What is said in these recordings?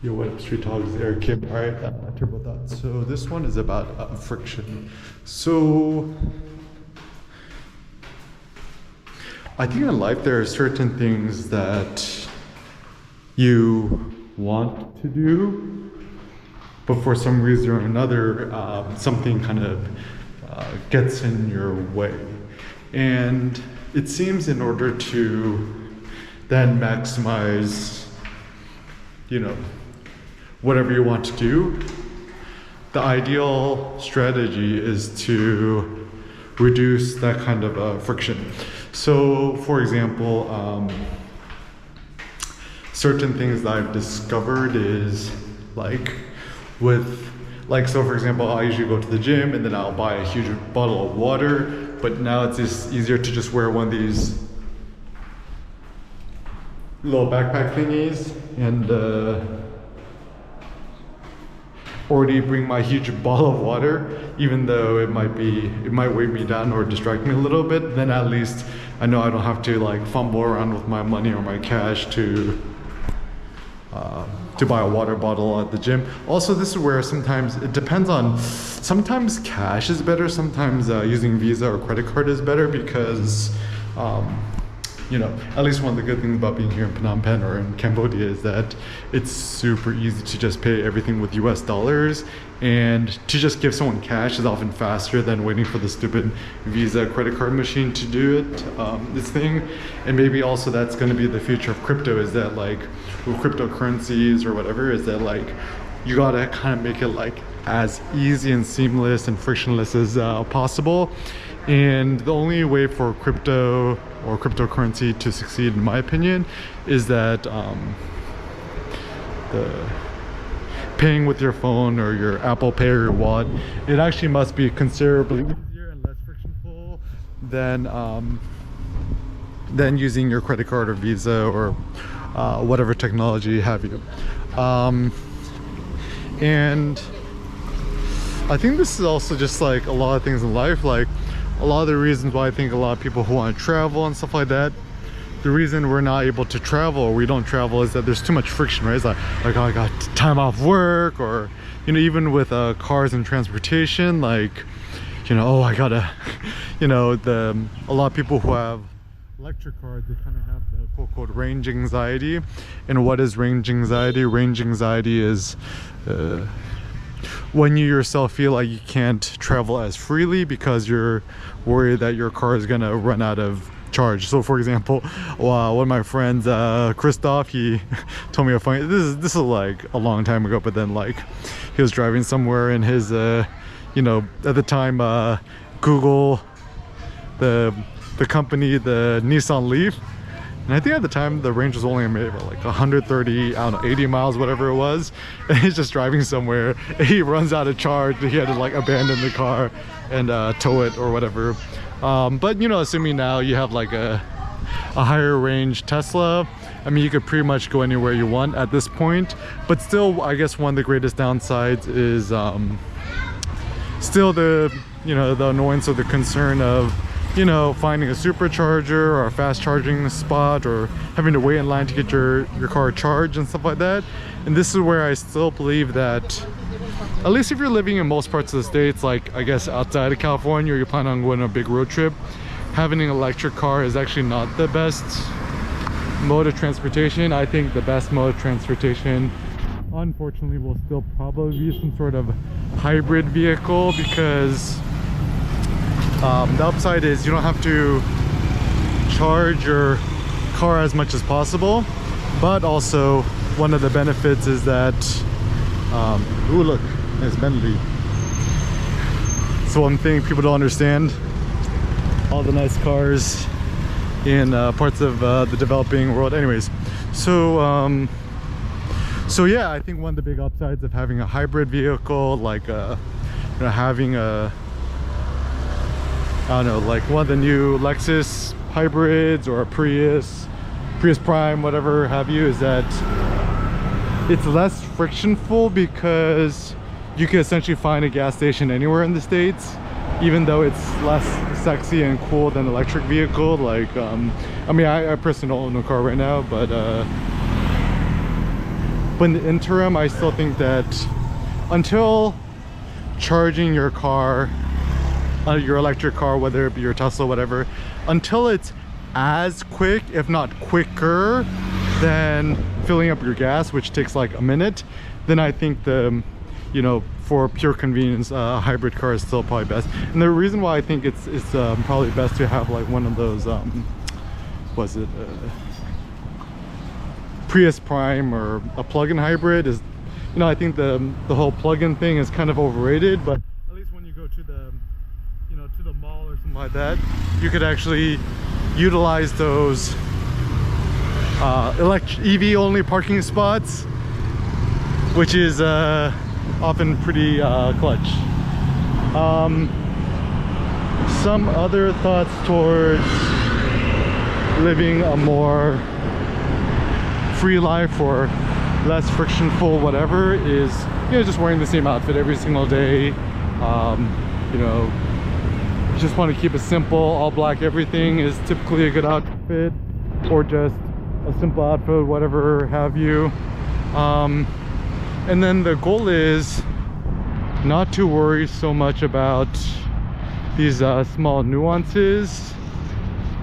Yo, what up, Street Talks? Eric Kim. All right, Turbo Thoughts. So this one is about friction. So I think in life there are certain things that you want to do, but for some reason or another, something kind of gets in your way. And it seems in order to then maximize, whatever you want to do, the ideal strategy is to reduce that kind of friction. So, for example, certain things that I've discovered is so for example, I usually go to the gym and then I'll buy a huge bottle of water, but now it's just easier to just wear one of these little backpack thingies and already bring my huge bottle of water, even though it might weigh me down or distract me a little bit. Then at least I know I don't have to fumble around with my money or my cash to buy a water bottle at the gym. Also, this is where sometimes it depends on, sometimes cash is better, sometimes using Visa or credit card is better because at least one of the good things about being here in Phnom Penh or in Cambodia is that it's super easy to just pay everything with US dollars, and to just give someone cash is often faster than waiting for the stupid Visa credit card machine to do it, this thing. And maybe also that's going to be the future of crypto, is that with cryptocurrencies or whatever, is that you gotta kind of make it as easy and seamless and frictionless as possible. And the only way for crypto or cryptocurrency to succeed, in my opinion, is that the paying with your phone or your Apple Pay or your wallet, it actually must be considerably easier and less frictionful than using your credit card or Visa or whatever technology have you. And I think this is also just a lot of things in life, a lot of the reasons why I think a lot of people who want to travel and stuff like that, the reason we're not able to travel or we don't travel is that there's too much friction, right? It's like oh, I got time off work, or even with cars and transportation, oh, I gotta a lot of people who have electric cars, they kind of have the quote range anxiety. And what is range anxiety? Range anxiety is when you yourself feel like you can't travel as freely because you're worried that your car is gonna run out of charge. So for example, one of my friends, Christoph, he told me a funny, this is a long time ago, but then he was driving somewhere in his at the time Google, the company, the Nissan Leaf, and I think at the time the range was only maybe 130, I don't know, 80 miles, whatever it was. And he's just driving somewhere, and he runs out of charge. He had to abandon the car and tow it or whatever. But assuming now you have a higher range Tesla, I mean, you could pretty much go anywhere you want at this point. But still, I guess one of the greatest downsides is still the the annoyance or the concern of finding a supercharger or a fast charging spot, or having to wait in line to get your car charged and stuff like that. And this is where I still believe that, at least if you're living in most parts of the states, I guess outside of California, or you plan on going on a big road trip, having an electric car is actually not the best mode of transportation. I think the best mode of transportation, unfortunately, will still probably be some sort of hybrid vehicle, because the upside is you don't have to charge your car as much as possible, but also one of the benefits is that ooh, look, nice Bentley. So one thing people don't understand, all the nice cars in parts of the developing world. Anyways, so yeah, I think one of the big upsides of having a hybrid vehicle, having a, I don't know, one of the new Lexus hybrids or a Prius Prime, whatever have you, is that it's less frictionful, because you can essentially find a gas station anywhere in the States, even though it's less sexy and cool than an electric vehicle. I mean, I personally don't own a car right now, but But in the interim, I still think that until charging your car, your electric car, whether it be your Tesla, whatever, until it's as quick, if not quicker, than filling up your gas, which takes like a minute, then I think the, you know, for pure convenience, a hybrid car is still probably best. And the reason why I think it's probably best to have like one of those, was it Prius Prime or a plug-in hybrid is, you know, I think the whole plug-in thing is kind of overrated, but at least when you go to the, you know, to the mall or something like that, you could actually utilize those EV only parking spots, which is often pretty clutch. Some other thoughts towards living a more free life or less frictionful whatever is, you know, just wearing the same outfit every single day. You know, just want to keep it simple. All black everything is typically a good outfit, or just a simple outfit, whatever have you. And then the goal is not to worry so much about these small nuances,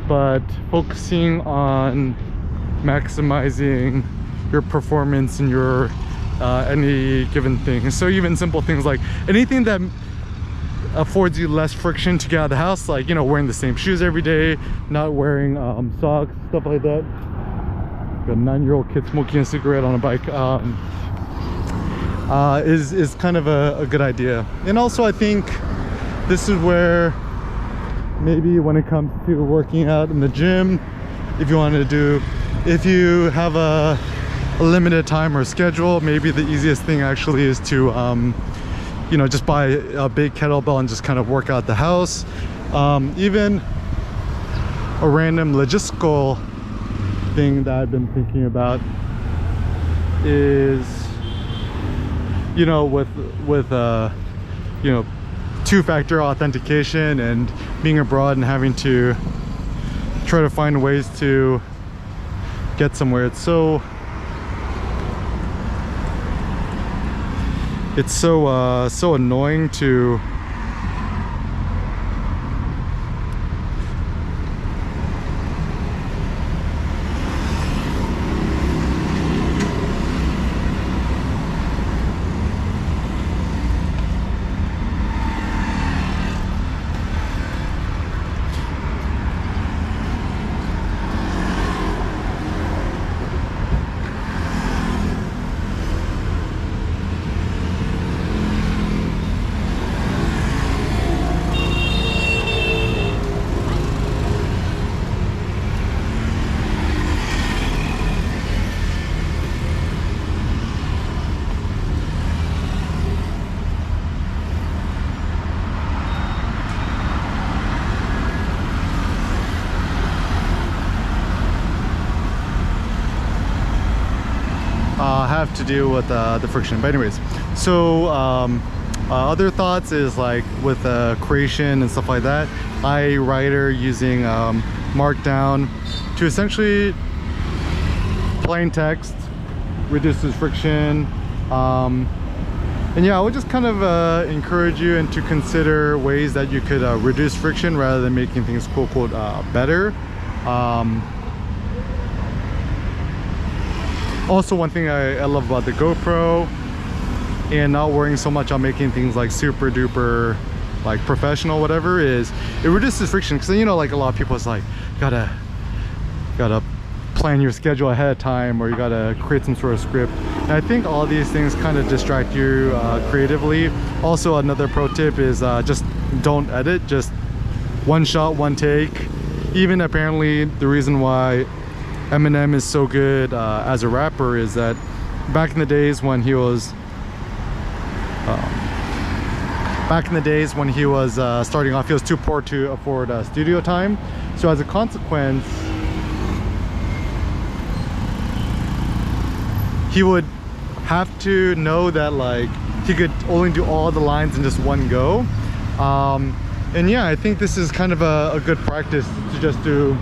but focusing on maximizing your performance in your any given thing. So even simple things like anything that affords you less friction to get out of the house, like, you know, wearing the same shoes every day, not wearing socks, stuff like that. Got a 9-year-old kid smoking a cigarette on a bike, is kind of a good idea. And also I think this is where maybe when it comes to working out in the gym, if you have a limited time or schedule, maybe the easiest thing actually is to you know, just buy a big kettlebell and just kind of work out the house. Even a random logistical thing that I've been thinking about is, you know, with you know, two-factor authentication and being abroad and having to try to find ways to get somewhere. It's so annoying to have to deal with the friction. But anyways, so other thoughts is like with creation and stuff like that, I writer using Markdown to essentially plain text reduces friction. And yeah, I would just kind of encourage you and to consider ways that you could reduce friction rather than making things quote unquote better. Also, one thing I love about the GoPro and not worrying so much on making things like super duper like professional whatever is it reduces friction, because you know, like a lot of people, it's like gotta plan your schedule ahead of time, or you gotta create some sort of script, and I think all these things kind of distract you creatively. Also, another pro tip is just don't edit, just one shot, one take. Even apparently the reason why Eminem is so good as a rapper is that back in the days when he was starting off, he was too poor to afford studio time. So as a consequence, he would have to know that like he could only do all the lines in just one go. And yeah, I think this is kind of a good practice to just do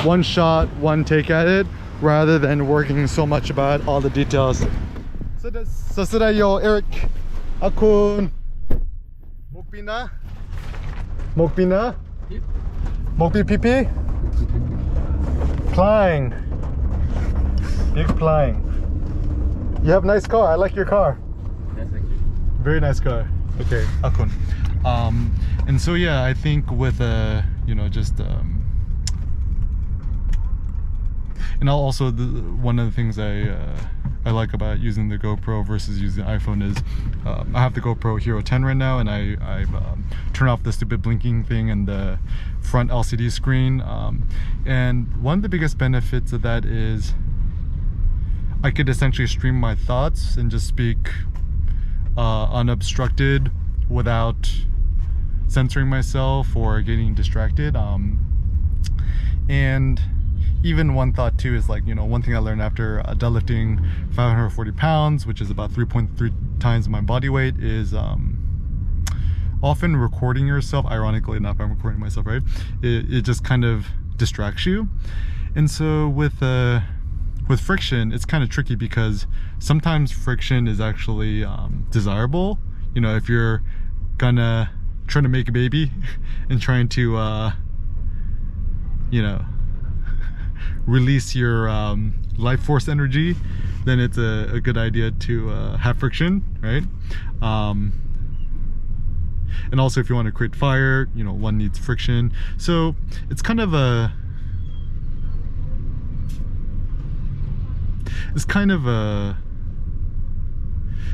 one shot, one take at it, rather than working so much about all the details. So yo, Eric, Akun, Mokbina, Mokbi PP, flying, big flying. You have a nice car. I like your car. Yes, thank you. Very nice car. Okay, Akun. And so yeah, I think with you know, just and also one of the things I like about using the GoPro versus using the iPhone is I have the GoPro Hero 10 right now, and I've turned off the stupid blinking thing and the front LCD screen, and one of the biggest benefits of that is I could essentially stream my thoughts and just speak unobstructed without censoring myself or getting distracted. And even one thought too is, like, you know, one thing I learned after deadlifting 540 pounds, which is about 3.3 times my body weight, is often recording yourself, ironically enough, I'm recording myself, right? It just kind of distracts you. And so with friction, it's kind of tricky because sometimes friction is actually desirable. You know, if you're gonna try to make a baby and trying to you know, release your life force energy, then it's a good idea to have friction, right? And also if you want to create fire, you know, one needs friction. So it's kind of a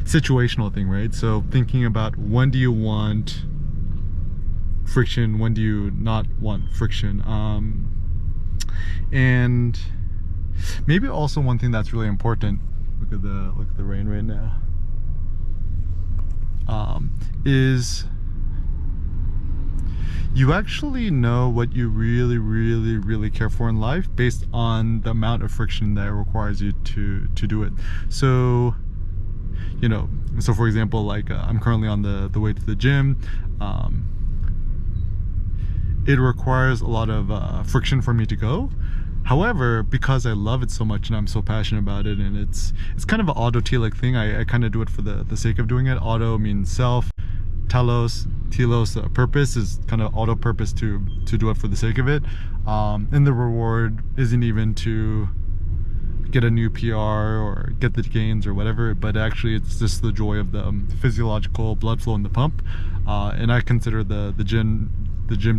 situational thing, right? So thinking about, when do you want friction, when do you not want friction, and maybe also one thing that's really important, look at the rain right now, is you actually know what you really care for in life based on the amount of friction that it requires you to do it. So, you know, so for example, like I'm currently on the way to the gym. It requires a lot of friction for me to go. However, because I love it so much and I'm so passionate about it, and it's kind of an auto-telic thing, I kind of do it for the sake of doing it. Auto means self, telos, purpose is kind of auto purpose to do it for the sake of it. And the reward isn't even to get a new PR or get the gains or whatever, but actually it's just the joy of the physiological blood flow in the pump. And I consider the gym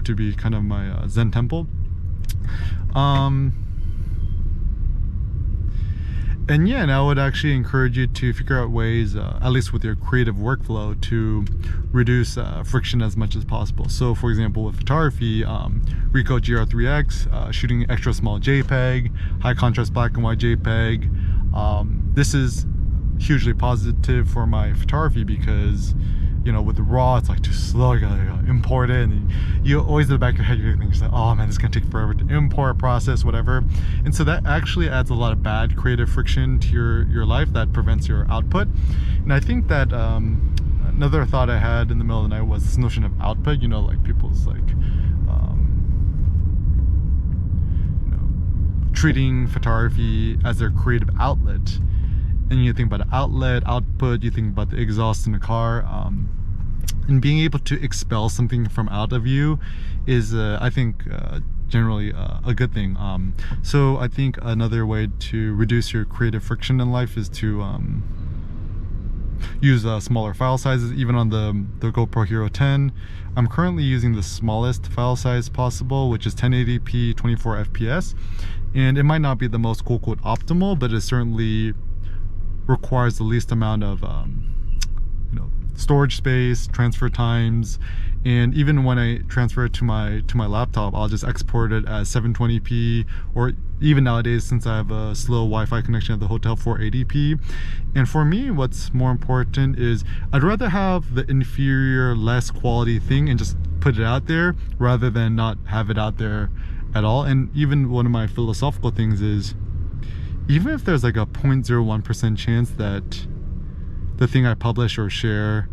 to be kind of my Zen temple. And yeah, and I would actually encourage you to figure out ways, at least with your creative workflow, to reduce friction as much as possible. So for example, with photography, Ricoh GR3X, shooting extra small JPEG, high contrast black and white JPEG. This is hugely positive for my photography because, you know, with the RAW, it's like too slow, you gotta import it, and you always in the back of your head, you're thinking, like, oh man, this is gonna take forever to import, process, whatever. And so that actually adds a lot of bad creative friction to your life that prevents your output. And I think that another thought I had in the middle of the night was this notion of output. You know, like people's like you know, treating photography as their creative outlet. And you think about outlet, output, you think about the exhaust in the car, and being able to expel something from out of you is, I think, generally a good thing. So I think another way to reduce your creative friction in life is to use smaller file sizes. Even on the GoPro Hero 10, I'm currently using the smallest file size possible, which is 1080p 24 FPS, and it might not be the most quote-unquote optimal, but it certainly requires the least amount of you know, storage space, transfer times, and even when I transfer it to my laptop, I'll just export it as 720p, or even nowadays, since I have a slow Wi-Fi connection at the hotel, 480p. And for me, what's more important is I'd rather have the inferior, less quality thing and just put it out there rather than not have it out there at all. And even one of my philosophical things is, even if there's like a 0.01% chance that the thing I publish or share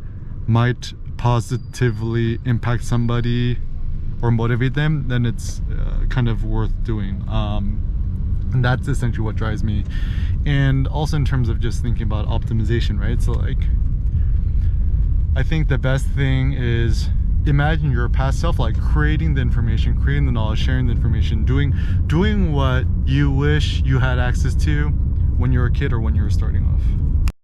might positively impact somebody or motivate them, then it's kind of worth doing. And that's essentially what drives me. And also in terms of just thinking about optimization, right? So like, I think the best thing is imagine your past self, like creating the information, creating the knowledge, sharing the information, doing what you wish you had access to when you were a kid or when you were starting off.